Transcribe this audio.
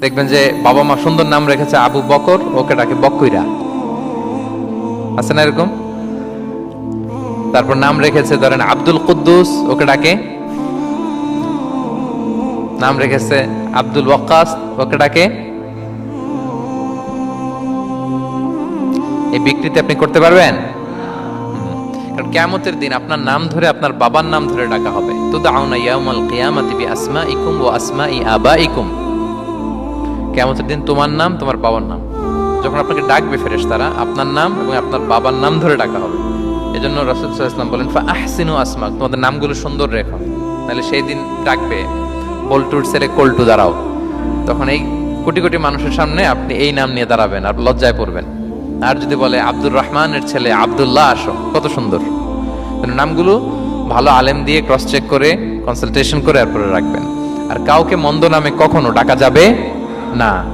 দেখবেন যে বাবা মা সুন্দর নাম রেখেছে আবু বকর, ওকে ডাকে বকইরা, আছে না এরকম? তারপর নাম রেখেছে ধরেন আব্দুল কুদ্দুস, ওকে ডাকে, নাম রেখেছে আব্দুল ওয়াক্কাস, ওকে ডাকে। এই বিকৃতি আপনি করতে পারবেন? কারণ কিয়ামতের দিন আপনার নাম ধরে আপনার বাবার নাম ধরে ডাকা হবে। তুদআউনা ইয়াউমাল কিয়ামাতি বিআসমাইকুম ওয়া আসমাই আবাইকুম। কিয়ামতের দিন তোমার নাম, তোমার বাবার নাম, যখন আপনাকে ডাকবে ফেরেশতারা, আপনার নাম এবং আপনার বাবার নাম ধরে ডাকা হবে। এজন্য রাসূল সাল্লাল্লাহু আলাইহি ওয়াসাল্লাম বলেন ফাআহসিনু আসমাক, তোমাদের নামগুলো সুন্দর রেখো, তাহলে সেই দিন ডাকবে বল্টুর ছেলে কল্টু দাঁড়াও, তখন এই কোটি কোটি মানুষের সামনে আপনি এই নাম নিয়ে দাঁড়াবেন আর লজ্জায় পড়বেন। আর যদি বলে আব্দুর রহমানের ছেলে আব্দুল্লাহ আসো, কত সুন্দর। নামগুলো ভালো আলেম দিয়ে ক্রস চেক করে কনসালটেশন করে এরপরে রাখবেন। আর কাউকে মন্দ নামে কখনো ডাকা যাবে না।